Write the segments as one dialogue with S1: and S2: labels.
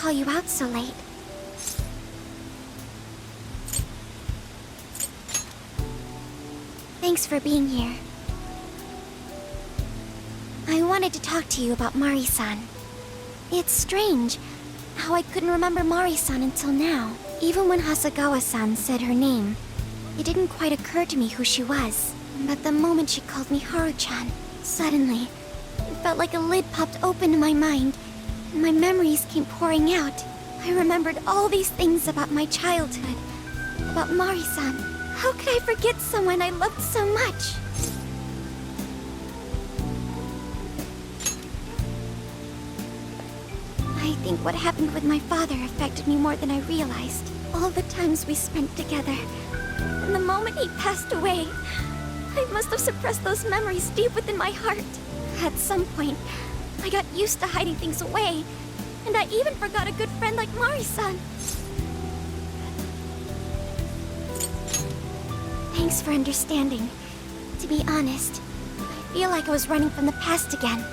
S1: call you out so late. Thanks for being here. I wanted to talk to you about Mari-san. It's strange how I couldn't remember Mari-san until now. Even when Hasagawa-san said her name, it didn't quite occur to me who she was. But the moment she called me Haru-chan, suddenly, it felt like a lid popped open in my mind, and my memories came pouring out. I remembered all these things about my childhood, about Mari-san. How could I forget someone I loved so much? I think what happened with my father affected me more than I realized. All the times we spent together, and the moment he passed away, I must have suppressed those memories deep within my heart. At some point, I got used to hiding things away, and I even forgot a good friend like Mari-san. Thanks for understanding. To be honest, I feel like I was running from the past again.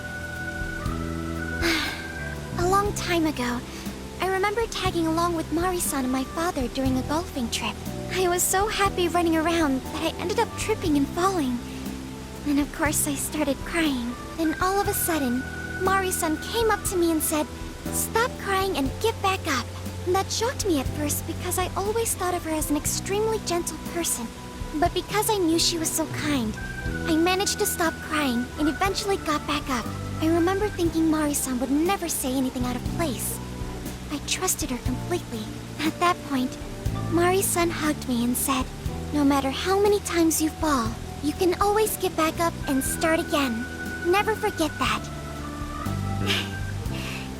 S1: A long time ago, I remember tagging along with Mari-san and my father during a golfing trip. I was so happy running around that I ended up tripping and falling. And of course I started crying. Then all of a sudden, Mari-san came up to me and said, "Stop crying and get back up." And that shocked me at first because I always thought of her as an extremely gentle person. But because I knew she was so kind, I managed to stop crying and eventually got back up. I remember thinking Mari-san would never say anything out of place. I trusted her completely. At that point, Mari-san hugged me and said, "No matter how many times you fall, you can always get back up and start again. Never forget that."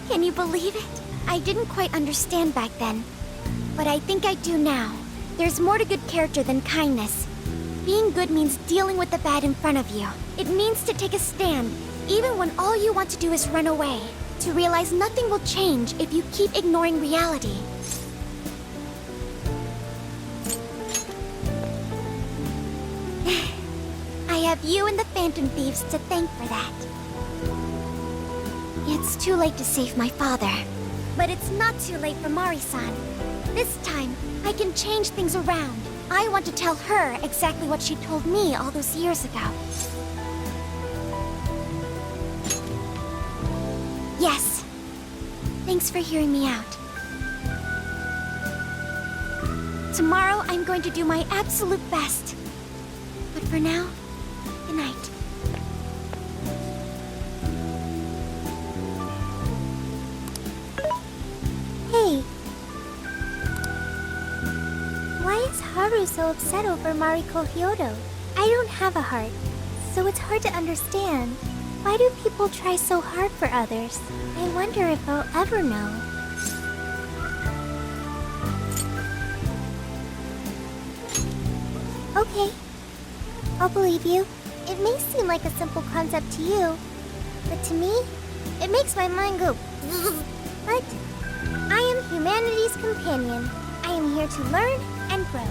S1: Can you believe it? I didn't quite understand back then, but I think I do now. There's more to good character than kindness. Being good means dealing with the bad in front of you. It means to take a stand, even when all you want to do is run away. To realize nothing will change if you keep ignoring reality. I have you and the Phantom Thieves to thank for that. It's too late to save my father, but it's not too late for Mari-san. This time, I can change things around. I want to tell her exactly what she told me all those years ago. Yes. Thanks for hearing me out. Tomorrow, I'm going to do my absolute best. But for now, good night. Hey. Why is Haru so upset over Mariko Hyodo? I don't have a heart, so it's hard to understand. Why do people try so hard for others? I wonder if I'll ever know. Okay. I'll believe you. It may seem like a simple concept to you, but to me, it makes my mind go. But I am humanity's companion. I am here to learn and grow.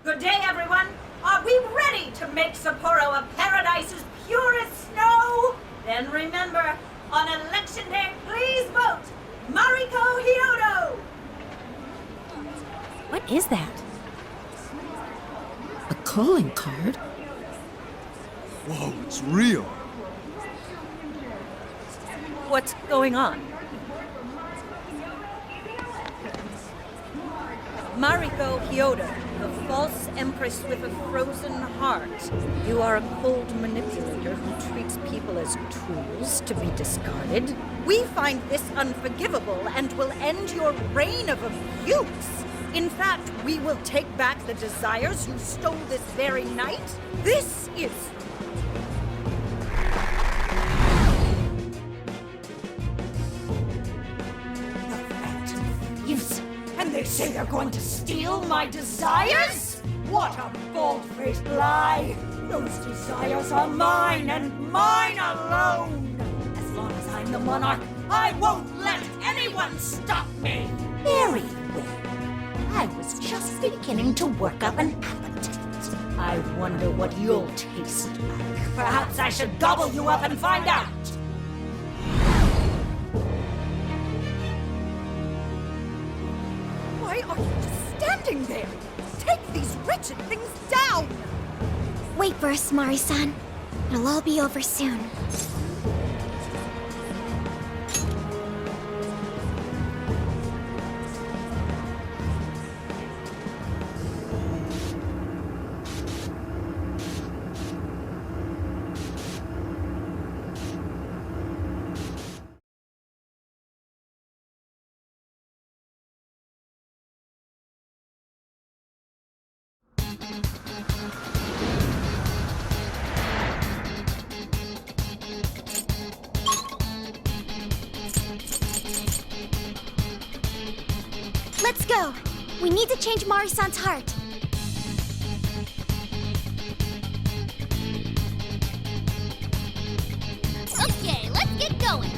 S2: Good day, everyone. Are we ready to make Sapporo a paradise as pure as snow? Then remember, on election day, please vote Mariko Hyodo!
S3: What is that?
S4: A calling card?
S5: Whoa, it's real.
S3: What's going on? Mariko Hyodo, the false empress with a frozen heart. You are a cold manipulator who treats people as tools to be discarded. We find this unforgivable and will end your reign of abuse. In fact, we will take back the desires you stole this very night. This is...
S2: The Phantom Thieves? And they say they're going to steal my desires? What a bold-faced lie! Those desires are mine and mine alone! As long as I'm the monarch, I won't let anyone stop me! Very well. I was just beginning to work up an appetite. I wonder what you'll taste like. Perhaps I should gobble you up and find out.
S3: Why are you just standing there? Take these wretched things down!
S1: Wait for us, Mari-san. It'll all be over soon. Let's go! We need to change Mari-san's heart. Okay, let's get going!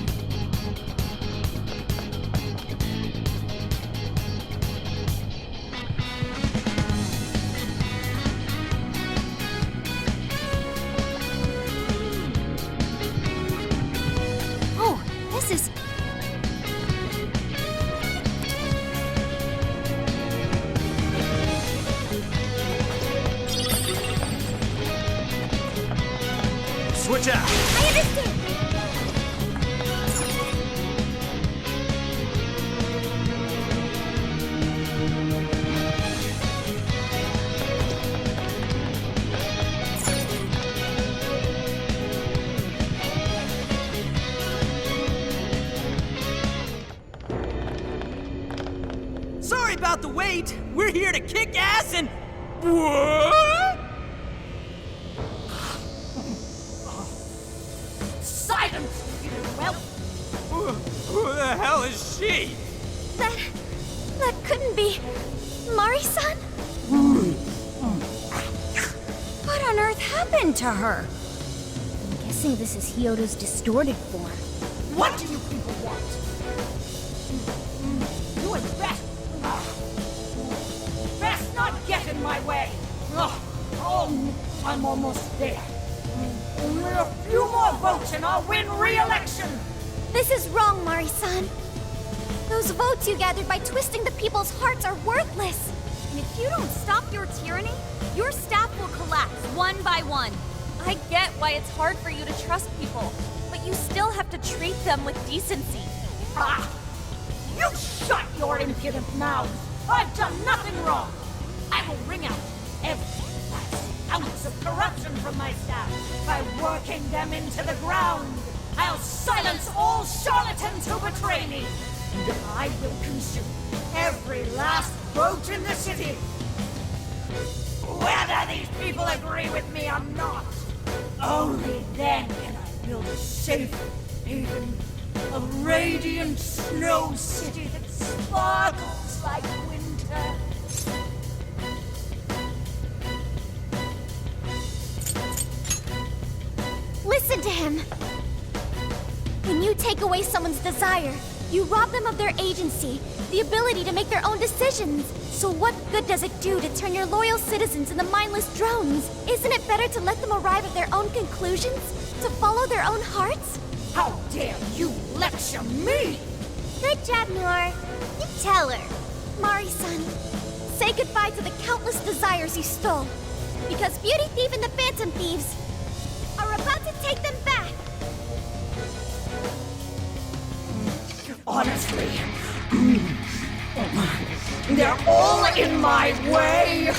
S1: Oh, this is...
S5: Switch out!
S1: I understand!
S4: Sorry about the wait. We're here to kick ass and... What?
S2: Silence, you whelp!
S4: Who the hell is she?
S1: That couldn't be... Mari-san?
S3: What on earth happened to her? I'm guessing this is Hyodo's distorted form.
S2: What do you people want? You had best not get in my way. Oh, I'm almost there. Only a few more votes and I'll win re-election.
S1: This is wrong, Mari-san. Those votes you gathered by twisting the people's hearts are worthless.
S6: And if you don't stop your tyranny, your staff will collapse one by one. I get why it's hard for you to trust people, but you still have to treat them with decency.
S2: You shut your impudent mouths. I've done nothing wrong. I will wring out every last ounce of corruption from my staff by working them into the ground. I'll silence all charlatans who betray me. And I will consume every last vote in the city. Whether these people agree with me or not, only then can I build a safe haven, a radiant snow city that sparkles like winter.
S1: Listen to him. When you take away someone's desire, you rob them of their agency, the ability to make their own decisions. So what good does it do to turn your loyal citizens into mindless drones? Isn't it better to let them arrive at their own conclusions? To follow their own hearts?
S2: How dare you lecture me?
S1: Good job, Noor. You tell her. Mari-san, say goodbye to the countless desires you stole. Because Beauty Thief and the Phantom Thieves are about to take them back.
S2: Honestly, they're all in my way.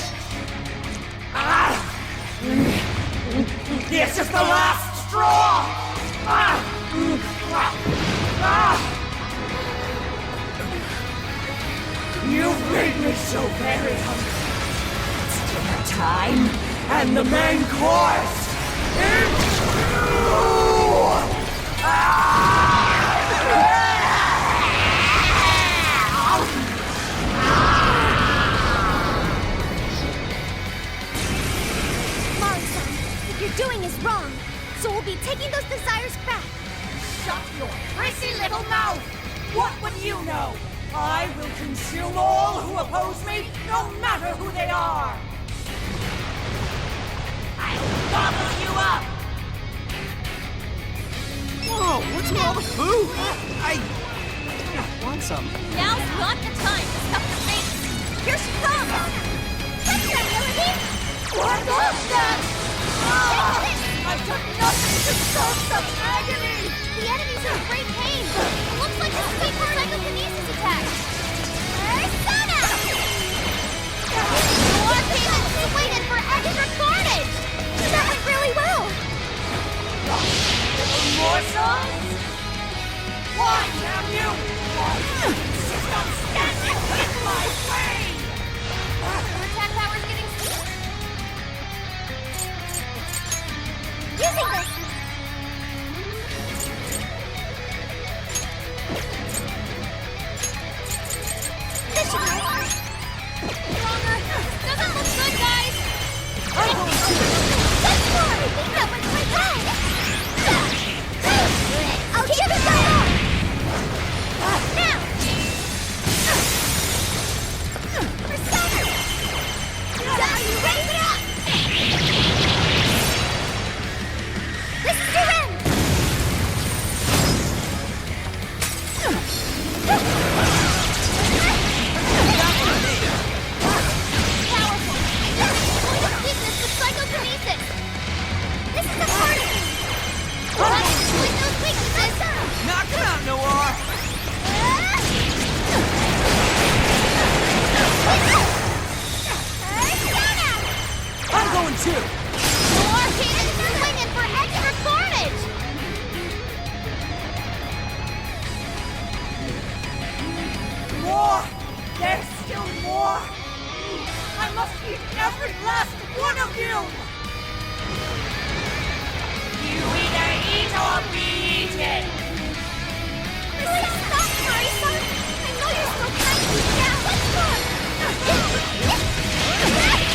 S2: This is the last straw. You've made me so very hungry. It's dinner time, and the main course is
S1: Mari-san, what you're doing is wrong. So we'll be taking those desires back.
S2: Shut your prissy little mouth! What would you know? I will consume all who oppose me, no matter who they are! I'll gobble you up!
S4: Whoa, what's with all the food? I want some.
S6: Now's not the time to stuff your face. Here she comes!
S1: That's right, Melody!
S2: What was that? Ah! I've done nothing to stop such agony!
S1: The enemy's in great pain! It looks like a sweet psychokinesis attack! Persona! More payments slated for extra carnage! That went really well!
S2: Morsels? Why, damn you? Why do you insist on standing in my way?
S6: Her attack power's getting...
S1: Using this! This should work!
S6: Stronger! Doesn't look good, guys!
S1: That's more! I think that went quite well! I'll keep it going! Now! Persona! Are you ready for that? This is your end! Powerful! Point of weakness with psychokinesis! This is a party! Let's exploit those weaknesses!
S4: Knock him out, Noir! I'm going too!
S1: More cannons swinging for extra carnage!
S2: More! There's still more! I must eat every last one of you! You either eat or be eaten!
S1: Please stop, Mariko! I know you're so kind to me now! Let's go!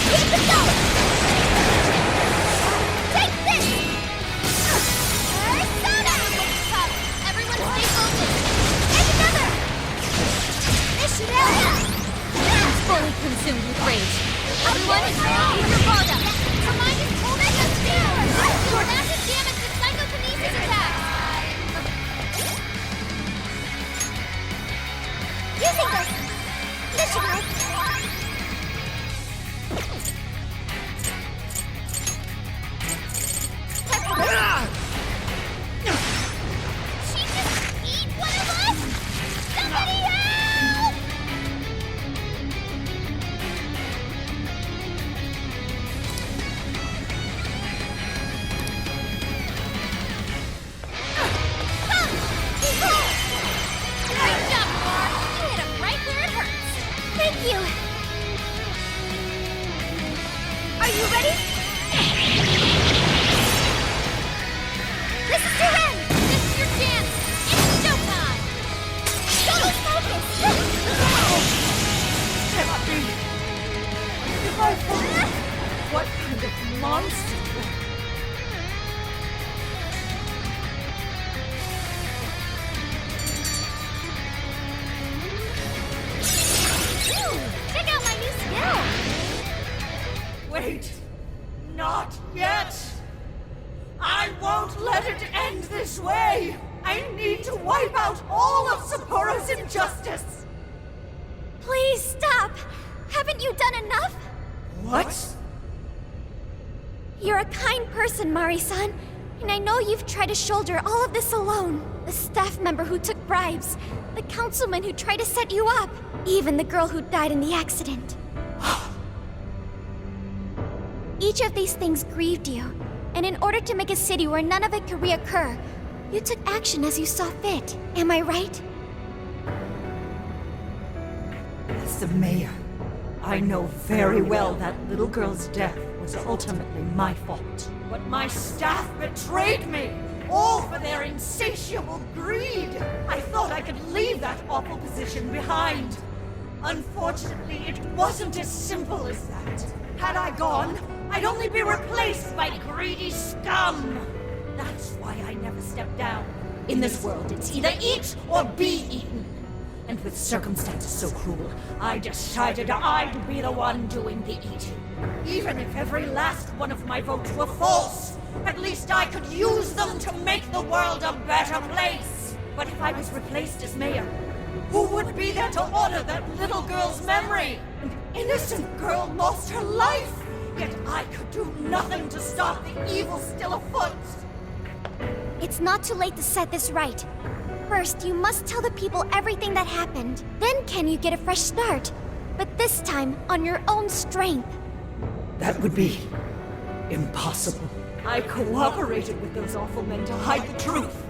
S1: Keep it going! Take this! Persona!
S6: Tough. Everyone stay focused.
S1: Take another! This should help!
S6: Fully consumed with rage. Everyone, keep your guard up. Her mind is holding us down. Do massive damage with psychokinesis attacks.
S1: Using this! This should help! She just eat one of us? Somebody help!
S6: Great job, Noir. You hit him right where it hurts.
S1: Thank you! Are you ready? This is your end!
S6: This is your chance. It's showtime.
S1: Double focus!
S2: Cannot be! If I fall, what kind of monster?
S1: Check out my new skill!
S2: Wait! Not yet! I won't let it end this way! I need to wipe out all of Sapporo's injustice!
S1: Please stop! Haven't you done enough?
S2: What?
S1: You're a kind person, Mari-san, and I know you've tried to shoulder all of this alone. The staff member who took bribes, the councilman who tried to set you up, even the girl who died in the accident. Each of these things grieved you, and in order to make a city where none of it could reoccur, you took action as you saw fit. Am I right?
S2: As the mayor, I know very well that little girl's death was ultimately my fault. But my staff betrayed me, all for their insatiable greed. I thought I could leave that awful position behind. Unfortunately, it wasn't as simple as that. Had I gone, I'd only be replaced by greedy scum. That's why I never stepped down. In this world, it's either eat or be eaten. And with circumstances so cruel, I decided I'd be the one doing the eating. Even if every last one of my votes were false, at least I could use them to make the world a better place. But if I was replaced as mayor, who would be there to honor that little girl's memory? An innocent girl lost her life, yet I could do nothing to stop the evil still afoot.
S1: It's not too late to set this right. First, you must tell the people everything that happened. Then can you get a fresh start? But this time, on your own strength.
S2: That would be impossible. I cooperated with those awful men to hide the truth.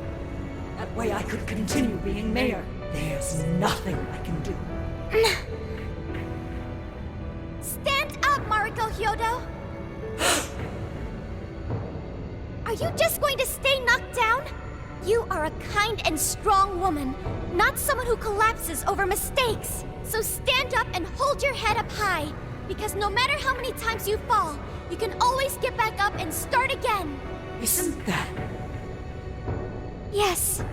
S2: That way I could continue being mayor. There's nothing I can do.
S1: Stand up, Mariko Hyodo! Are you just going to stay knocked down? You are a kind and strong woman, not someone who collapses over mistakes. So stand up and hold your head up high, because no matter how many times you fall, you can always get back up and start again.
S2: Isn't that...
S1: Yes.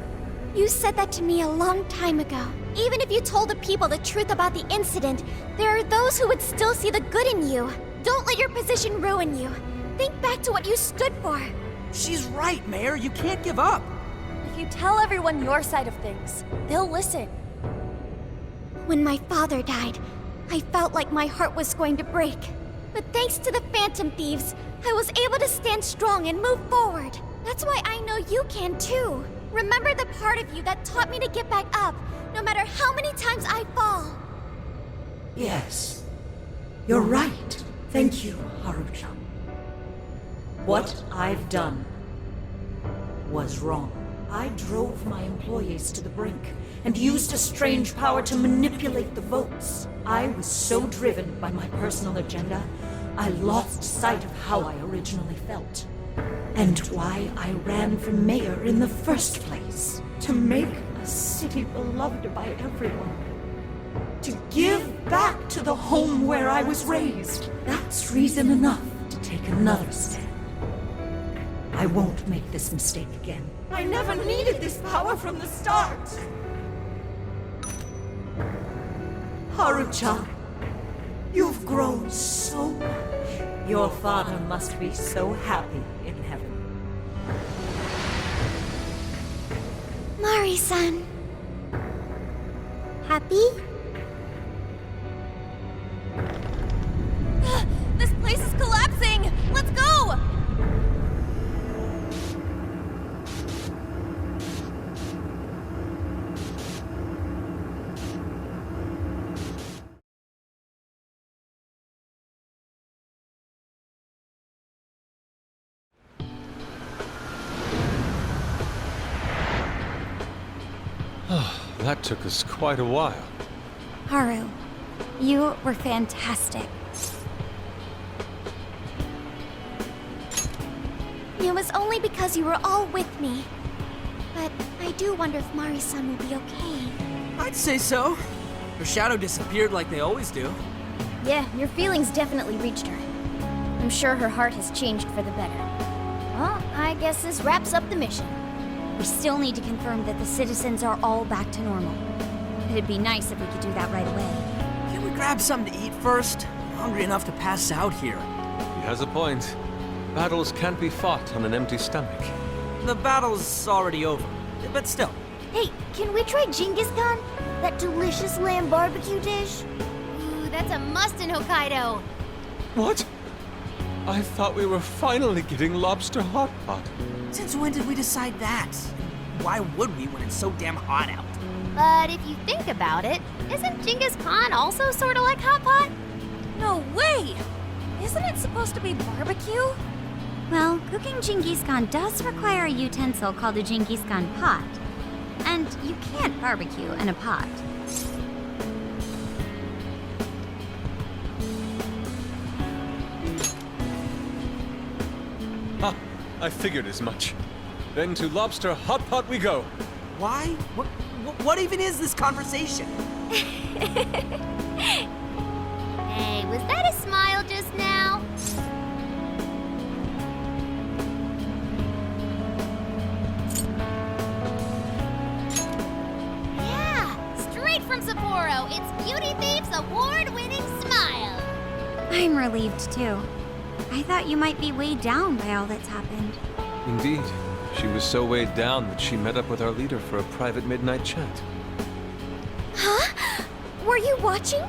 S1: You said that to me a long time ago. Even if you told the people the truth about the incident, there are those who would still see the good in you. Don't let your position ruin you. Think back to what you stood for.
S4: She's right, Mayor. You can't give up.
S6: If you tell everyone your side of things, they'll listen.
S1: When my father died, I felt like my heart was going to break. But thanks to the Phantom Thieves, I was able to stand strong and move forward. That's why I know you can too. Remember the part of you that taught me to get back up, no matter how many times I fall.
S2: Yes. You're right. Thank you, Haruchan. What I've done was wrong. I drove my employees to the brink and used a strange power to manipulate the votes. I was so driven by my personal agenda, I lost sight of how I originally felt. And why I ran for mayor in the first place. To make a city beloved by everyone. To give back to the home where I was raised. That's reason enough to take another stand. I won't make this mistake again. I never needed this power from the start. Haruchan, you've grown so much. Your father must be so happy in heaven.
S1: Mari-san. Happy?
S6: This place is collapsing! Let's go!
S5: That took us quite a while.
S1: Haru, you were fantastic. It was only because you were all with me. But I do wonder if Mari-san will be okay.
S4: I'd say so. Her shadow disappeared like they always do.
S7: Yeah, your feelings definitely reached her. I'm sure her heart has changed for the better. Well, I guess this wraps up the mission. We still need to confirm that the citizens are all back to normal. It'd be nice if we could do that right away.
S4: Can we grab something to eat first? I'm hungry enough to pass out here.
S5: He has a point. Battles can't be fought on an empty stomach.
S4: The battle's already over, but still.
S7: Hey, can we try Genghis Khan? That delicious lamb barbecue dish? Ooh, that's a must in Hokkaido.
S5: What? I thought we were finally getting lobster hot pot.
S4: Since when did we decide that? Why would we when it's so damn hot out?
S7: But if you think about it, isn't Genghis Khan also sort of like hot pot?
S6: No way! Isn't it supposed to be barbecue?
S8: Well, cooking Genghis Khan does require a utensil called a Genghis Khan pot. And you can't barbecue in a pot.
S5: Ha! I figured as much. Then to lobster hot pot we go.
S4: Why? What even is this conversation?
S7: Hey, was that a smile just now? Yeah, straight from
S1: it's Beauty Thief's award-winning smile!
S8: I'm relieved too. I thought you might be weighed down by all that's happened.
S5: Indeed. She was so weighed down that she met up with our leader for a private midnight chat.
S1: Huh? Were you watching?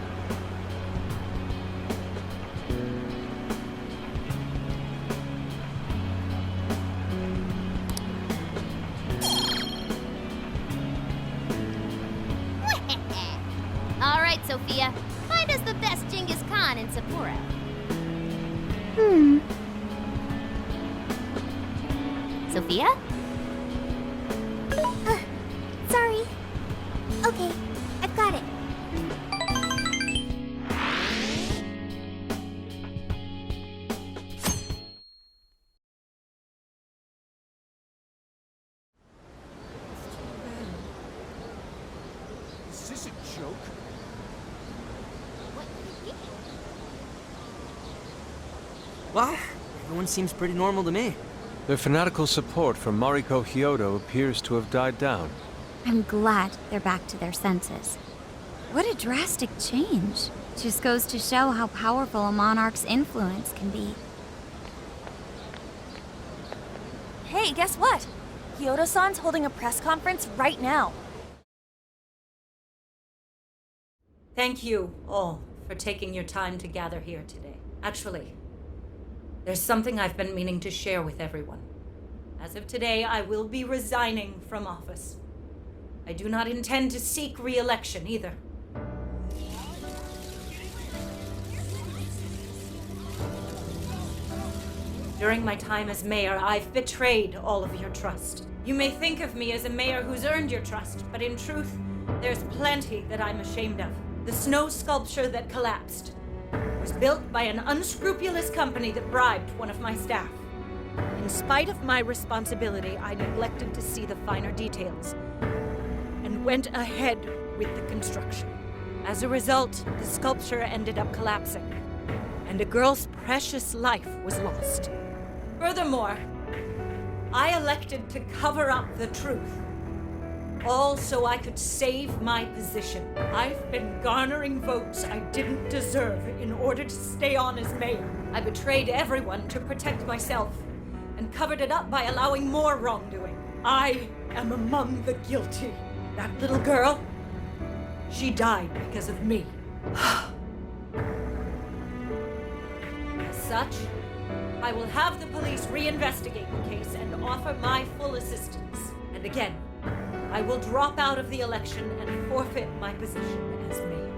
S7: All right, Sophia. Find us the best Genghis Khan in Sapporo. Sophia?
S1: Sorry. Okay, I've got it.
S4: Is this a joke?
S9: Well, everyone seems pretty normal to me.
S5: Their fanatical support for Mariko Hyodo appears to have died down.
S8: I'm glad they're back to their senses. What a drastic change. Just goes to show how powerful a monarch's influence can be.
S6: Hey, guess what? Hyodo-san's holding a press conference right now.
S2: Thank you all for taking your time to gather here today. Actually, there's something I've been meaning to share with everyone. As of today, I will be resigning from office. I do not intend to seek re-election either. During my time as mayor, I've betrayed all of your trust. You may think of me as a mayor who's earned your trust, but in truth, there's plenty that I'm ashamed of. The snow sculpture that collapsed was built by an unscrupulous company that bribed one of my staff. In spite of my responsibility, I neglected to see the finer details and went ahead with the construction. As a result, the sculpture ended up collapsing, and a girl's precious life was lost. Furthermore, I elected to cover up the truth, all so I could save my position. I've been garnering votes I didn't deserve in order to stay on as mayor. I betrayed everyone to protect myself and covered it up by allowing more wrongdoing. I am among the guilty. That little girl, she died because of me. As such, I will have the police reinvestigate the case and offer my full assistance. And again, I will drop out of the election and forfeit my position as mayor.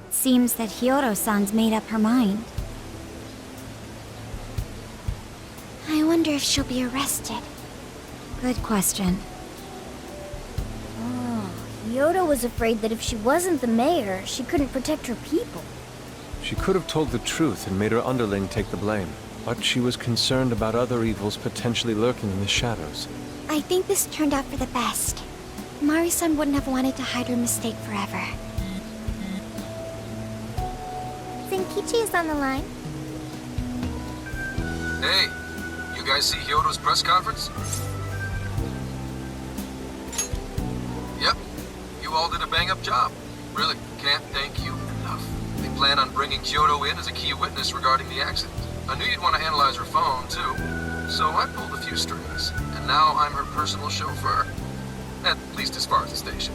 S8: Seems that Hyodo-san's made up her mind.
S1: I wonder if she'll be arrested.
S8: Good question.
S7: Hyodo was afraid that if she wasn't the mayor, she couldn't protect her people.
S5: She could have told the truth and made her underling take the blame, but she was concerned about other evils potentially lurking in the shadows.
S1: I think this turned out for the best. Mari-san wouldn't have wanted to hide her mistake forever. Zenkichi is on the line.
S10: Hey, you guys see Hyodo's press conference? Yep, you all did a bang-up job. Really, can't thank you enough. They plan on bringing Hyodo in as a key witness regarding the accident. I knew you'd want to analyze her phone, too. So I pulled a few strings, and now I'm her personal chauffeur. At least as far as the station.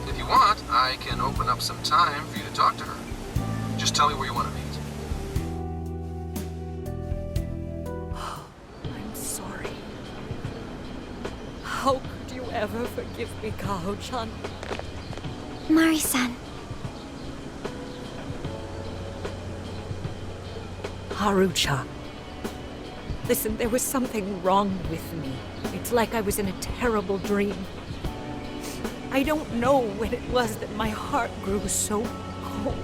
S10: If you want, I can open up some time for you to talk to her. Just tell me where you want to meet.
S2: I'm sorry. How could you ever forgive me, Kaho-chan?
S1: Mari-san.
S2: Haru-chan. Listen, there was something wrong with me. It's like I was in a terrible dream. I don't know when it was that my heart grew so cold,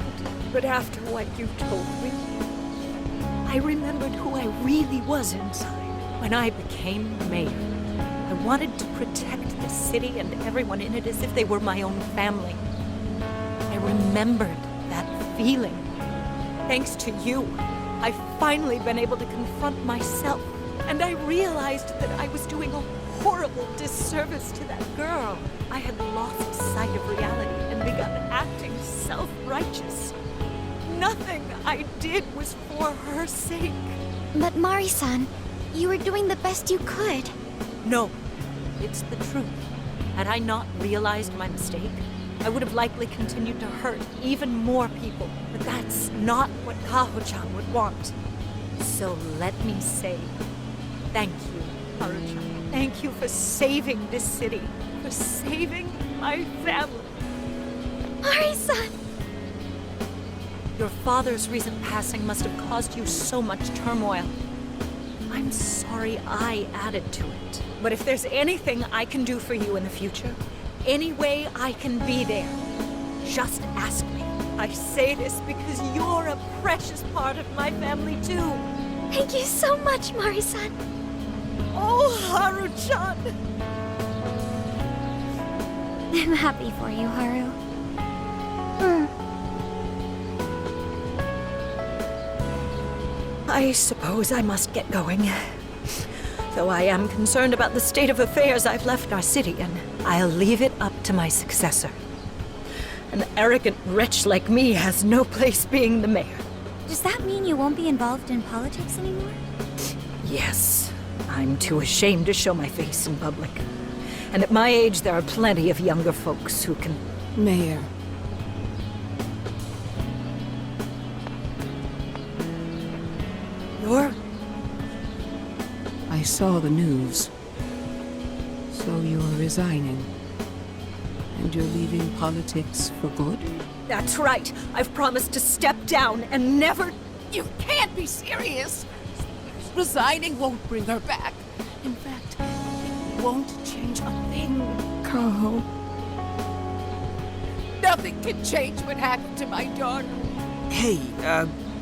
S2: but after what you told me, I remembered who I really was inside. When I became mayor, I wanted to protect the city and everyone in it as if they were my own family. I remembered that feeling Thanks to you, I've finally been able to confront myself. And I realized that I was doing a horrible disservice to that girl. I had lost sight of reality and begun acting self-righteous. Nothing I did was for her sake.
S1: But Mari-san, you were doing the best you could.
S2: No, it's the truth. Had I not realized my mistake, I would have likely continued to hurt even more people. But that's not what Kaho-chan would want. So let me say, thank you, Haru-chan. Thank you for saving this city, for saving my family.
S1: Mari-san!
S2: Your father's recent passing must have caused you so much turmoil. I'm sorry I added to it. But if there's anything I can do for you in the future, any way I can be there, just ask me. I say this because you're a precious part of my family too.
S1: Thank you so much, Mari-san.
S2: Oh, Haru-chan!
S8: I'm happy for you, Haru.
S2: I suppose I must get going. Though I am concerned about the state of affairs I've left our city in, I'll leave it up to my successor. An arrogant wretch like me has no place being the mayor.
S8: Does that mean you won't be involved in politics anymore?
S2: Yes, I'm too ashamed to show my face in public. And at my age, there are plenty of younger folks who can...
S11: Mayor.
S2: You're...
S11: I saw the news. So you're resigning. And you're leaving politics for good?
S2: That's right. I've promised to step down and never...
S11: You can't be serious! Resigning won't bring her back. In fact, it won't change a thing. Kaho. Nothing can change what happened to my daughter.
S9: Hey,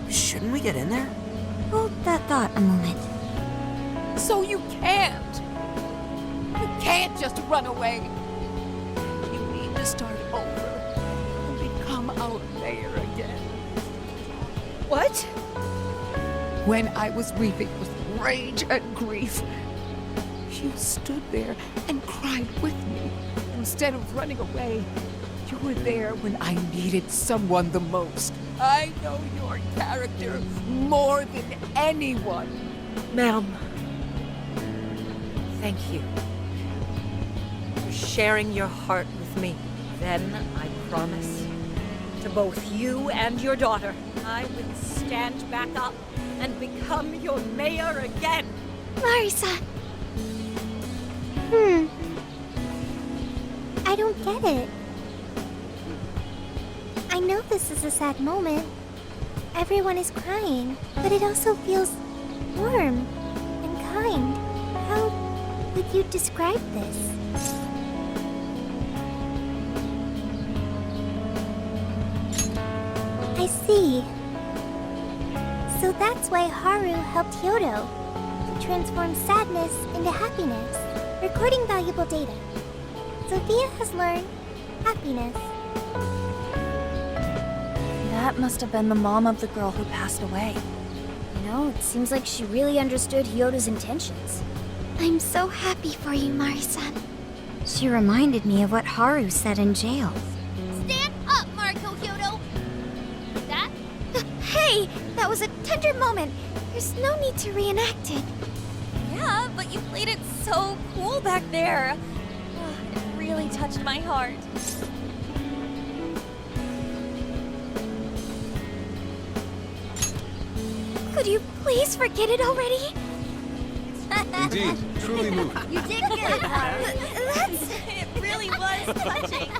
S9: shouldn't we get in there?
S8: Hold that thought a moment.
S11: So you can't! You can't just run away! You need to start over and become our mayor again.
S2: What?
S11: When I was weeping with rage and grief, you stood there and cried with me. Instead of running away, you were there when I needed someone the most. I know your character more than anyone.
S2: Ma'am, thank you for sharing your heart with me. Then I promise to both you and your daughter, I will stand back up and become your mayor again.
S1: Mari-san. I don't get it. I know this is a sad moment. Everyone is crying, but it also feels warm and kind. How would you describe this? I see. So that's why Haru helped Hyodo to transform sadness into happiness, recording valuable data. Sophia has learned happiness.
S6: That must have been the mom of the girl who passed away.
S7: You know, it seems like she really understood Hyodo's intentions.
S1: I'm so happy for you, Mari-san.
S8: She reminded me of what Haru said in jail.
S1: Stand up, Mariko Hyodo! That? Hey! That was a tender moment. There's no need to reenact it.
S6: Yeah, but you played it so cool back there. It really touched my heart.
S1: Could you please forget it already?
S5: Indeed, truly moving.
S7: You did good, Haru.
S1: That's...
S6: It really was touching.